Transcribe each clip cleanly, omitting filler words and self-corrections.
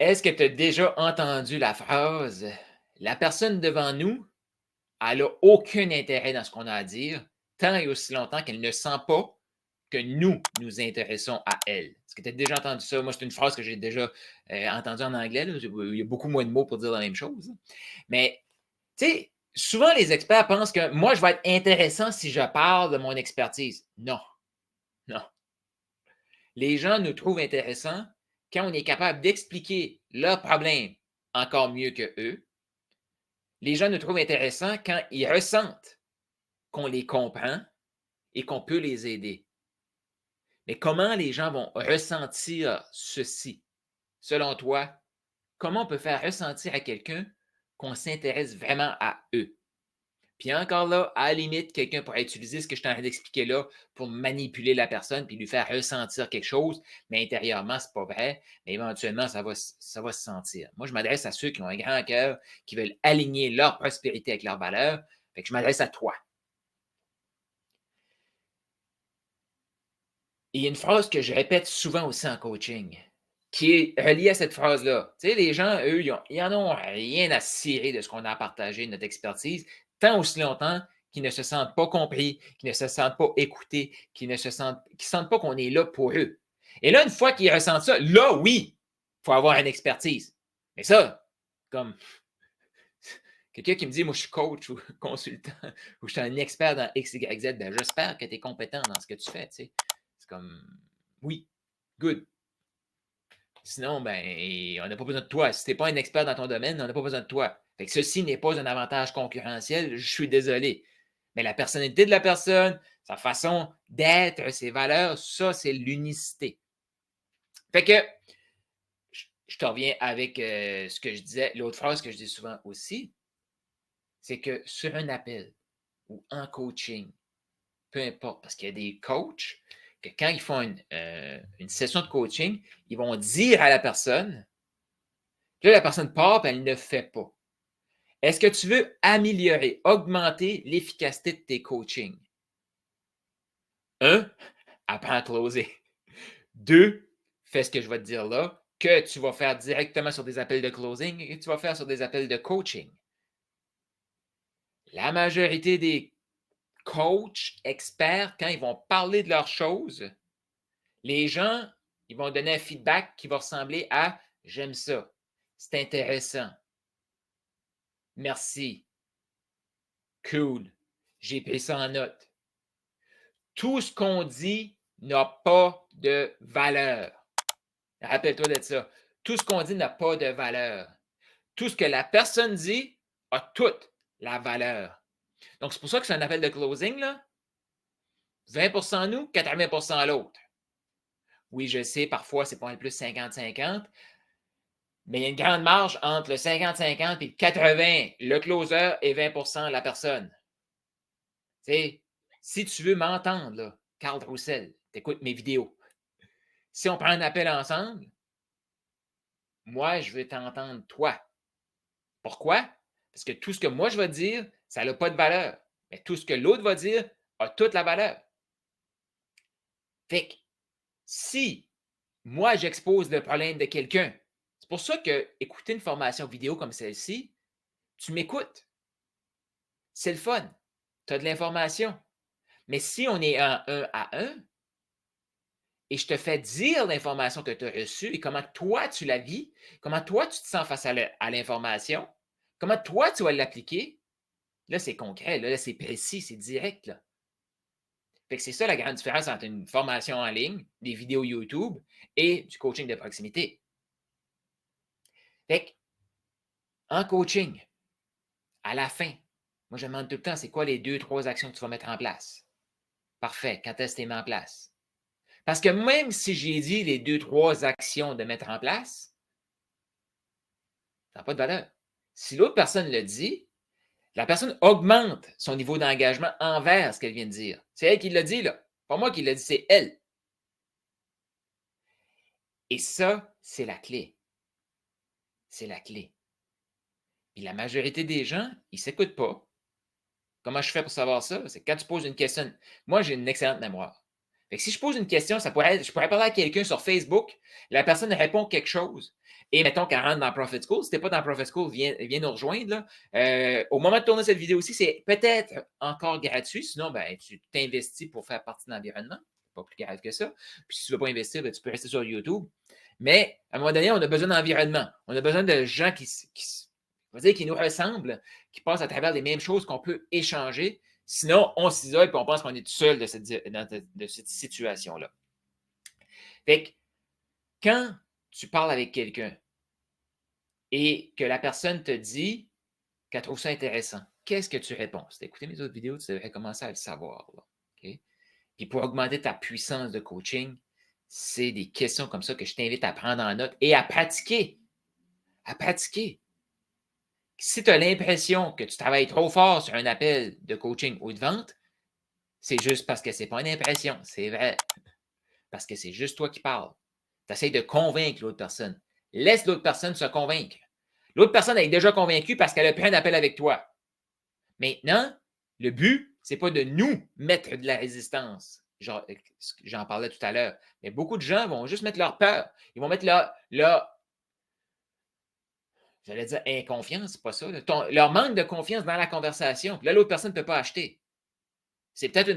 Est-ce que tu as déjà entendu la phrase: «La personne devant nous, elle a aucun intérêt dans ce qu'on a à dire, tant et aussi longtemps qu'elle ne sent pas que nous nous intéressons à elle». Est-ce que tu as déjà entendu ça? Moi, c'est une phrase que j'ai déjà, entendue en anglais, là. Il y a beaucoup moins de mots pour dire la même chose, là. Mais, tu sais, souvent les experts pensent que moi, je vais être intéressant si je parle de mon expertise. Non, non. Les gens nous trouvent intéressants quand on est capable d'expliquer leurs problèmes encore mieux qu'eux. Les gens nous trouvent intéressants quand ils ressentent qu'on les comprend et qu'on peut les aider. Mais comment les gens vont ressentir ceci? Selon toi, comment on peut faire ressentir à quelqu'un qu'on s'intéresse vraiment à eux? Puis encore là, à la limite, quelqu'un pourrait utiliser ce que je suis en train d'expliquer là pour manipuler la personne puis lui faire ressentir quelque chose, mais intérieurement, c'est pas vrai. Mais éventuellement, ça va se sentir. Moi, je m'adresse à ceux qui ont un grand cœur, qui veulent aligner leur prospérité avec leurs valeurs. Fait que je m'adresse à toi. Et il y a une phrase que je répète souvent aussi en coaching, qui est reliée à cette phrase-là. Tu sais, les gens, eux, ils en ont rien à cirer de ce qu'on a à partager, de notre expertise, tant aussi longtemps qu'ils ne se sentent pas compris, qu'ils ne se sentent pas écoutés, qu'ils sentent pas qu'on est là pour eux. Et là, une fois qu'ils ressentent ça, là, oui, il faut avoir une expertise. Mais ça, comme quelqu'un qui me dit, moi, je suis coach ou consultant, ou je suis un expert dans X, Y, Z, ben, j'espère que tu es compétent dans ce que tu fais, tu sais. C'est comme, oui, good. Sinon, ben, on n'a pas besoin de toi. Si tu n'es pas un expert dans ton domaine, on n'a pas besoin de toi. Fait que ceci n'est pas un avantage concurrentiel, je suis désolé. Mais la personnalité de la personne, sa façon d'être, ses valeurs, ça, c'est l'unicité. Fait que, je te reviens avec ce que je disais, l'autre phrase que je dis souvent aussi, c'est que sur un appel ou en coaching, peu importe, parce qu'il y a des coachs que quand ils font une session de coaching, ils vont dire à la personne, puis là, la personne part, puis elle ne fait pas. Est-ce que tu veux améliorer, augmenter l'efficacité de tes coachings? Un, apprends à closer. Deux, fais ce que je vais te dire là, que tu vas faire directement sur des appels de closing et que tu vas faire sur des appels de coaching. La majorité des coachs experts, quand ils vont parler de leurs choses, les gens, ils vont donner un feedback qui va ressembler à j'aime ça, c'est intéressant, merci, cool, j'ai pris ça en note. Tout ce qu'on dit n'a pas de valeur. Rappelle-toi de ça. Tout ce qu'on dit n'a pas de valeur. Tout ce que la personne dit a toute la valeur. Donc, c'est pour ça que c'est un appel de closing, là. 20% nous, 80% l'autre. Oui, je sais, parfois, c'est pas un plus 50-50, mais il y a une grande marge entre le 50-50 et le 80, le closer, et 20% la personne. Tu sais, si tu veux m'entendre, là, Carl Roussel, t'écoutes mes vidéos. Si on prend un appel ensemble, moi, je veux t'entendre toi. Pourquoi? Parce que tout ce que moi je vais dire, ça n'a pas de valeur. Mais tout ce que l'autre va dire a toute la valeur. Fait que si moi j'expose le problème de quelqu'un, c'est pour ça que écouter une formation vidéo comme celle-ci, tu m'écoutes. C'est le fun. Tu as de l'information. Mais si on est en un à un et je te fais dire l'information que tu as reçue et comment toi tu la vis, comment toi tu te sens face à l'information, comment toi tu vas l'appliquer, là c'est concret, là c'est précis, c'est direct. Là. Fait que c'est ça la grande différence entre une formation en ligne, des vidéos YouTube et du coaching de proximité. Fait que, en coaching, à la fin, moi je demande tout le temps, c'est quoi les 2, 3 actions que tu vas mettre en place? Parfait, quand est-ce que tu les mets en place? Parce que même si j'ai dit les 2, 3 actions de mettre en place, ça n'a pas de valeur. Si l'autre personne le dit, la personne augmente son niveau d'engagement envers ce qu'elle vient de dire. C'est elle qui l'a dit, là. Pas moi qui l'a dit, c'est elle. Et ça, c'est la clé. C'est la clé. Et la majorité des gens, ils ne s'écoutent pas. Comment je fais pour savoir ça? C'est quand tu poses une question. Moi, j'ai une excellente mémoire. Fait que si je pose une question, je pourrais parler à quelqu'un sur Facebook, la personne répond quelque chose. Et mettons qu'elle rentre dans Profit School. Si tu n'es pas dans Profit School, viens nous rejoindre. Là. Au moment de tourner cette vidéo-ci, c'est peut-être encore gratuit. Sinon, ben, tu t'investis pour faire partie de l'environnement. Pas plus grave que ça. Puis si tu ne veux pas investir, ben, tu peux rester sur YouTube. Mais à un moment donné, on a besoin d'environnement. On a besoin de gens qui nous ressemblent, qui passent à travers les mêmes choses qu'on peut échanger. Sinon, on s'isole et on pense qu'on est tout seul de cette situation-là. Fait que quand tu parles avec quelqu'un et que la personne te dit qu'elle trouve ça intéressant, qu'est-ce que tu réponds? Si tu as écouté mes autres vidéos, tu devrais commencer à le savoir. Là, okay? Puis pour augmenter ta puissance de coaching, c'est des questions comme ça que je t'invite à prendre en note et à pratiquer. À pratiquer. Si tu as l'impression que tu travailles trop fort sur un appel de coaching ou de vente, c'est juste parce que ce n'est pas une impression, c'est vrai. Parce que c'est juste toi qui parles. Tu essaies de convaincre l'autre personne. Laisse l'autre personne se convaincre. L'autre personne est déjà convaincue parce qu'elle a pris un appel avec toi. Maintenant, le but, ce n'est pas de nous mettre de la résistance. J'en parlais tout à l'heure. Mais beaucoup de gens vont juste mettre leur peur. Ils vont mettre j'allais dire inconfiance, c'est pas ça. Leur manque de confiance dans la conversation. Puis là, l'autre personne ne peut pas acheter. C'est peut-être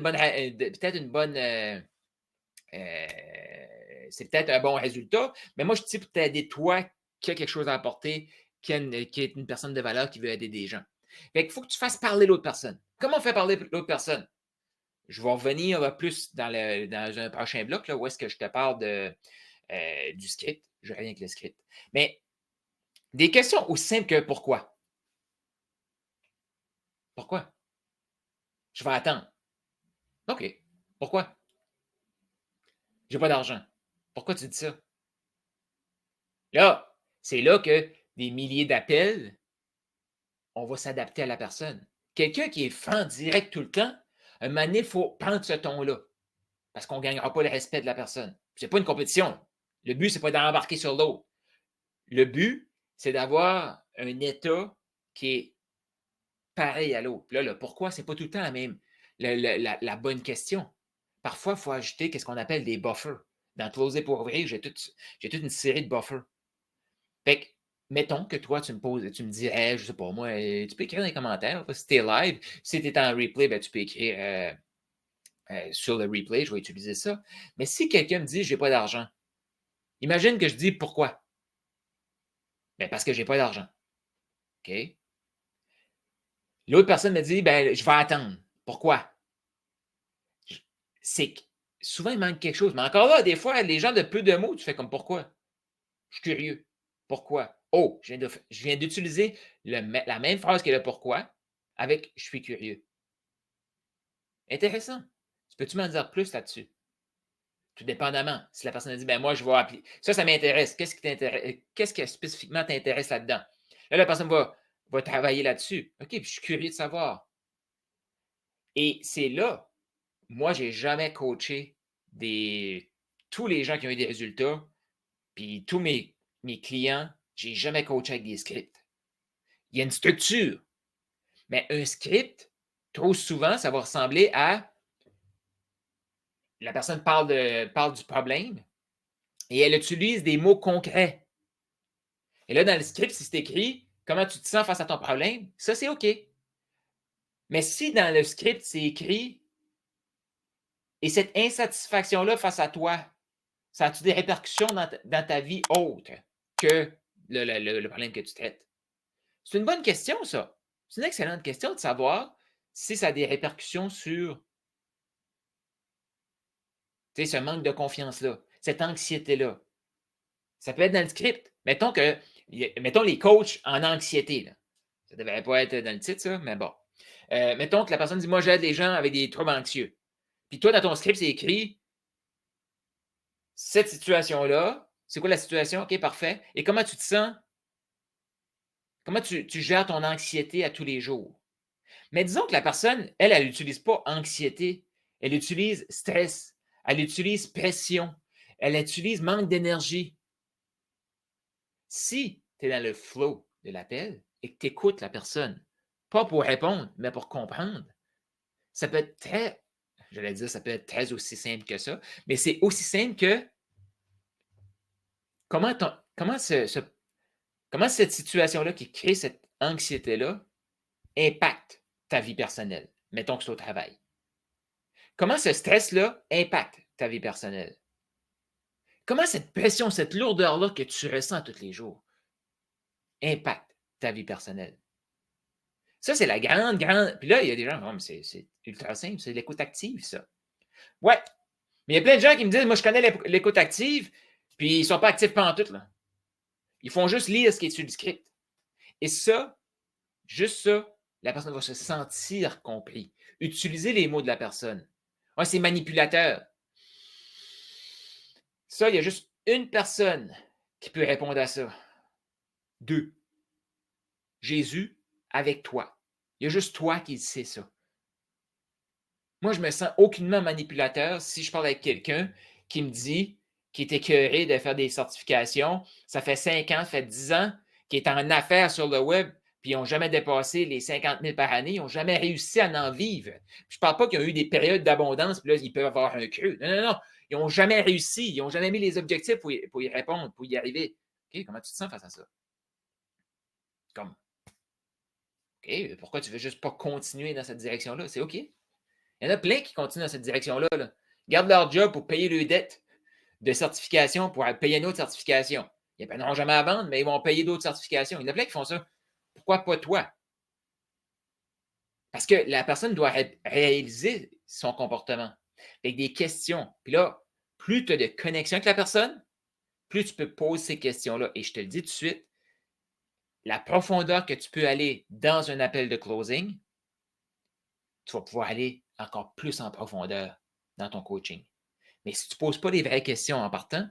c'est peut-être un bon résultat, mais moi, je dis pour t'aider toi qui a quelque chose à apporter, qui est une personne de valeur qui veut aider des gens. Fait qu'il faut que tu fasses parler l'autre personne. Comment on fait parler l'autre personne? Je vais revenir plus dans un prochain bloc, là, où est-ce que je te parle du script. Je reviens avec le script. Mais des questions aussi simples que pourquoi? Pourquoi? Je vais attendre. OK. Pourquoi? J'ai pas d'argent. Pourquoi tu dis ça? Là, c'est là que des milliers d'appels, on va s'adapter à la personne. Quelqu'un qui est franc, direct tout le temps, un moment donné, il faut prendre ce ton-là. Parce qu'on ne gagnera pas le respect de la personne. Ce n'est pas une compétition. Le but, ce n'est pas d'embarquer sur l'autre. Le but, c'est d'avoir un état qui est pareil à l'autre. Là, le pourquoi, ce n'est pas tout le temps la bonne question. Parfois, il faut ajouter ce qu'on appelle des buffers. Dans Closer pour ouvrir, j'ai toute une série de buffers. Fait que, mettons que toi, tu me dirais, je ne sais pas moi, tu peux écrire dans les commentaires, si tu es live, si tu es en replay, ben, tu peux écrire sur le replay, je vais utiliser ça. Mais si quelqu'un me dit, je n'ai pas d'argent, imagine que je dis pourquoi? Ben, parce que je n'ai pas d'argent. OK? L'autre personne me dit, ben, je vais attendre. Pourquoi? C'est que souvent, il manque quelque chose. Mais encore là, des fois, les gens de peu de mots, tu fais comme pourquoi? Je suis curieux. Pourquoi? Oh, je viens d'utiliser la même phrase que le pourquoi avec je suis curieux. Intéressant. Tu peux-tu m'en dire plus là-dessus? Tout dépendamment. Si la personne a dit, ben moi, je vais appeler. Ça m'intéresse. Qu'est-ce qui t'intéresse? Qu'est-ce qui spécifiquement t'intéresse là-dedans? Là, la personne va travailler là-dessus. OK, puis je suis curieux de savoir. Et c'est là, moi, je n'ai jamais coaché tous les gens qui ont eu des résultats, puis tous mes clients, je n'ai jamais coaché avec des scripts. Il y a une structure. Mais un script, trop souvent, ça va ressembler à la personne parle du problème et elle utilise des mots concrets. Et là, dans le script, si c'est écrit comment tu te sens face à ton problème, ça, c'est OK. Mais si dans le script, c'est écrit et cette insatisfaction-là face à toi, ça a-tu des répercussions dans ta vie autre que le problème que tu traites? C'est une bonne question, ça. C'est une excellente question de savoir si ça a des répercussions sur ce manque de confiance-là, cette anxiété-là. Ça peut être dans le script. Mettons les coachs en anxiété. Là. Ça ne devrait pas être dans le titre, ça, mais bon. Mettons que la personne dit, moi, j'aide les gens avec des troubles anxieux. Puis toi, dans ton script, c'est écrit, cette situation-là, c'est quoi la situation? OK, parfait. Et comment tu te sens? Comment tu gères ton anxiété à tous les jours? Mais disons que la personne, elle n'utilise pas anxiété. Elle utilise stress. Elle utilise pression. Elle utilise manque d'énergie. Si tu es dans le flow de l'appel et que tu écoutes la personne, pas pour répondre, mais pour comprendre, ça peut être ça peut être très aussi simple que ça, mais c'est aussi simple que comment Comment cette situation-là qui crée cette anxiété-là impacte ta vie personnelle? Mettons que c'est au travail. Comment ce stress-là impacte ta vie personnelle? Comment cette pression, cette lourdeur-là que tu ressens tous les jours impacte ta vie personnelle? Ça, c'est la grande. Puis là, il y a des gens, oh, mais c'est ultra simple, c'est l'écoute active, ça. Ouais, mais il y a plein de gens qui me disent, moi, je connais l'écoute active, puis ils ne sont pas actifs pantoute, là. Ils font juste lire ce qui est sur le script. Et ça, juste ça, la personne va se sentir compris. Utiliser les mots de la personne. Ouais, c'est manipulateur. Ça, il y a juste une personne qui peut répondre à ça. 2. Jésus avec toi. Il y a juste toi qui sais ça. Moi, je me sens aucunement manipulateur si je parle avec quelqu'un qui me dit qu'il est écœuré de faire des certifications. Ça fait 5 ans, ça fait 10 ans qu'il est en affaires sur le web, puis ils n'ont jamais dépassé les 50 000 par année. Ils n'ont jamais réussi à en vivre. Je ne parle pas qu'ils ont eu des périodes d'abondance, puis là, ils peuvent avoir un creux. Non, non, non. Ils n'ont jamais réussi. Ils n'ont jamais mis les objectifs pour y répondre, pour y arriver. OK, comment tu te sens face à ça? Comme, OK, pourquoi tu ne veux juste pas continuer dans cette direction-là? C'est OK. Il y en a plein qui continuent dans cette direction-là. Là. Gardent leur job pour payer leurs dettes de certification, pour payer une autre certification. Ils n'auront jamais à vendre, mais ils vont payer d'autres certifications. Il y en a plein qui font ça. Pourquoi pas toi? Parce que la personne doit réaliser son comportement avec des questions. Puis là, plus tu as de connexion avec la personne, plus tu peux poser ces questions-là. Et je te le dis tout de suite, la profondeur que tu peux aller dans un appel de closing, tu vas pouvoir aller encore plus en profondeur dans ton coaching. Mais si tu ne poses pas les vraies questions en partant,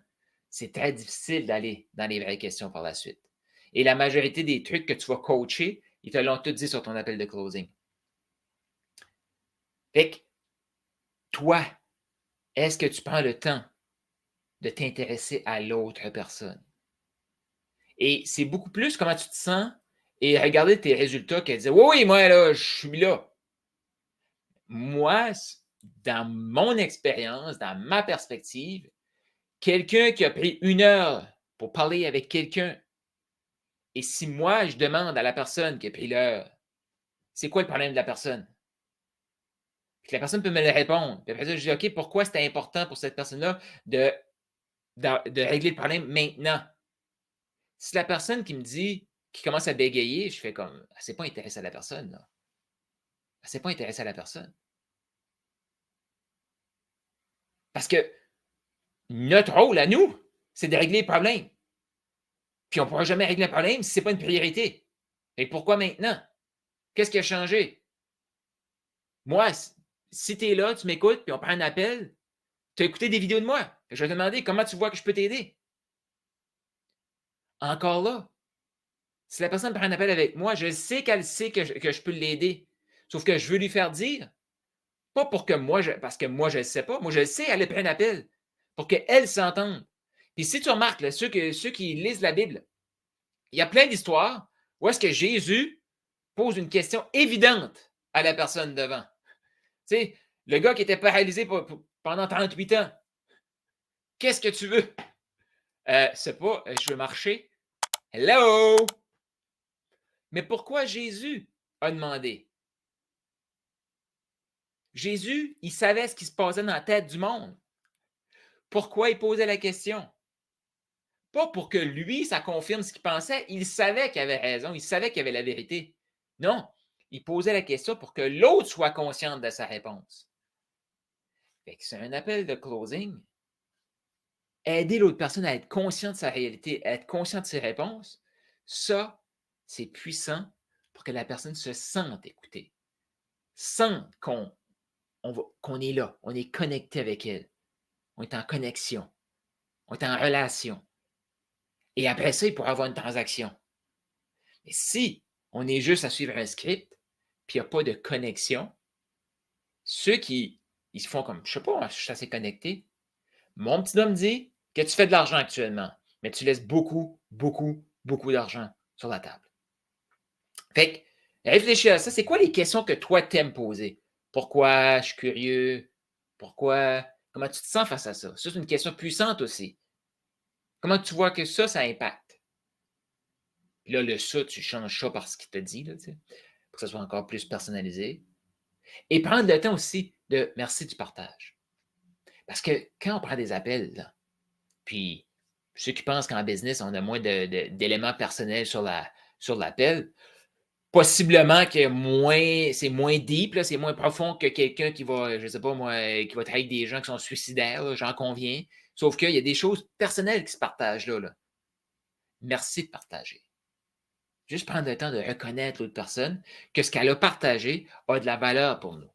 c'est très difficile d'aller dans les vraies questions par la suite. Et la majorité des trucs que tu vas coacher, ils te l'ont tout dit sur ton appel de closing. Fait que, toi, est-ce que tu prends le temps de t'intéresser à l'autre personne? Et c'est beaucoup plus comment tu te sens et regarder tes résultats qu'elle disait, oui, oui, moi, là, je suis là. Moi, dans mon expérience, dans ma perspective, quelqu'un qui a pris 1 heure pour parler avec quelqu'un, et si moi, je demande à la personne qui a pris l'heure, c'est quoi le problème de la personne? Puis la personne peut me le répondre. Puis après ça, je dis, OK, pourquoi c'était important pour cette personne-là de régler le problème maintenant? Si la personne qui me dit, qui commence à bégayer, je fais comme, elle ne s'est pas intéressée à la personne, là. Elle ne s'est pas intéressée à la personne. Parce que notre rôle à nous, c'est de régler le problème. Puis on ne pourra jamais régler le problème si ce n'est pas une priorité. Et pourquoi maintenant? Qu'est-ce qui a changé? Moi, si tu es là, tu m'écoutes, puis on prend un appel, tu as écouté des vidéos de moi. Je vais te demander comment tu vois que je peux t'aider. Encore là, si la personne prend un appel avec moi, je sais qu'elle sait que je peux l'aider. Sauf que je veux lui faire dire, pas pour que moi, parce que moi, je ne le sais pas. Moi, je le sais, elle prend un appel pour qu'elle s'entende. Puis si tu remarques, là, ceux qui lisent la Bible, il y a plein d'histoires où est-ce que Jésus pose une question évidente à la personne devant. Tu sais, le gars qui était paralysé pendant 38 ans, qu'est-ce que tu veux? C'est pas, je veux marcher. Hello! Mais pourquoi Jésus a demandé? Jésus, il savait ce qui se passait dans la tête du monde. Pourquoi il posait la question? Pas pour que lui, ça confirme ce qu'il pensait. Il savait qu'il avait raison, il savait qu'il avait la vérité. Non, il posait la question pour que l'autre soit consciente de sa réponse. Fait que c'est un appel de closing. Aider l'autre personne à être conscient de sa réalité, à être conscient de ses réponses, ça, c'est puissant pour que la personne se sente écoutée, sente qu'on est là, on est connecté avec elle, on est en connexion, on est en relation. Et après ça, il pourra avoir une transaction. Mais si on est juste à suivre un script, puis il n'y a pas de connexion, ceux qui ils se font comme, je ne sais pas, je suis assez connecté. Mon petit homme dit que tu fais de l'argent actuellement, mais tu laisses beaucoup, beaucoup, beaucoup d'argent sur la table. Fait que, réfléchis à ça. C'est quoi les questions que toi t'aimes poser? Pourquoi? Je suis curieux. Pourquoi? Comment tu te sens face à ça? Ça, c'est une question puissante aussi. Comment tu vois que ça impacte? Puis là, le ça, tu changes ça par ce qu'il te dit, là, tu sais, pour que ça soit encore plus personnalisé. Et prendre le temps aussi de merci du partage. Parce que quand on prend des appels, là, puis ceux qui pensent qu'en business, on a moins d'éléments personnels sur l'appel, possiblement que c'est moins deep, là, c'est moins profond que quelqu'un qui va, je sais pas moi, qui va travailler avec des gens qui sont suicidaires, là, j'en conviens. Sauf qu'il y a des choses personnelles qui se partagent là, là. Merci de partager. Juste prendre le temps de reconnaître l'autre personne, que ce qu'elle a partagé a de la valeur pour nous.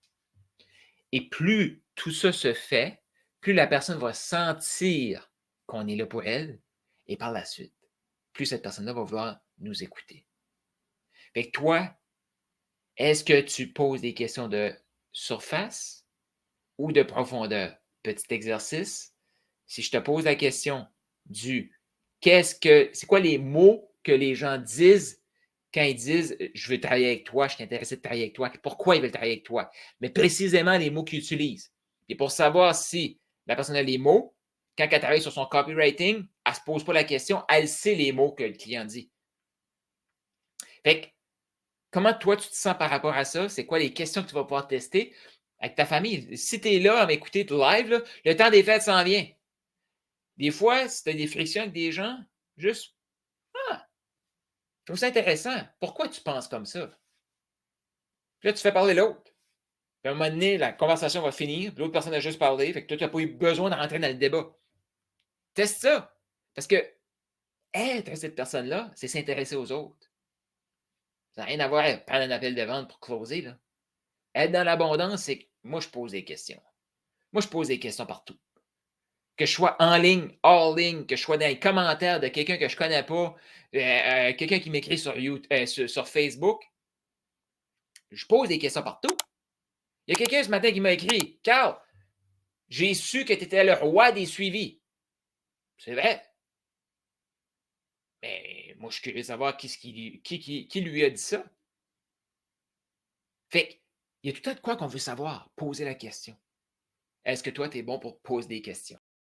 Et plus tout ça se fait, plus la personne va sentir qu'on est là pour elle, et par la suite, plus cette personne-là va vouloir nous écouter. Fait que toi, est-ce que tu poses des questions de surface ou de profondeur? Petit exercice. Si je te pose la question du c'est quoi les mots que les gens disent quand ils disent je veux travailler avec toi, je suis intéressé de travailler avec toi, pourquoi ils veulent travailler avec toi? Mais précisément les mots qu'ils utilisent. Et pour savoir si la personne a les mots, quand elle travaille sur son copywriting, elle ne se pose pas la question, elle sait les mots que le client dit. Fait que, comment toi, tu te sens par rapport à ça? C'est quoi les questions que tu vas pouvoir tester avec ta famille? Si tu es là à m'écouter live, là, le temps des fêtes s'en vient. Des fois, si tu as des frictions avec des gens, juste Ah, je trouve ça intéressant. Pourquoi tu penses comme ça? Puis là, tu fais parler l'autre. Puis à un moment donné, la conversation va finir, puis l'autre personne a juste parlé, fait que toi, tu n'as pas eu besoin de rentrer dans le débat. Teste ça. Parce que être cette personne-là, c'est s'intéresser aux autres. Ça n'a rien à voir avec prendre un appel de vente pour closer. Là. Être dans l'abondance, c'est que moi, je pose des questions. Moi, je pose des questions partout. Que je sois en ligne, hors ligne, que je sois dans les commentaires de quelqu'un que je ne connais pas, quelqu'un qui m'écrit sur Facebook, je pose des questions partout. Il y a quelqu'un ce matin qui m'a écrit Carl, j'ai su que tu étais le roi des suivis. C'est vrai. Mais moi, je suis curieux de savoir qui lui a dit ça. Fait qu'il y a tout un tas de quoi qu'on veut savoir. Poser la question. Est-ce que toi, tu es bon pour poser des questions?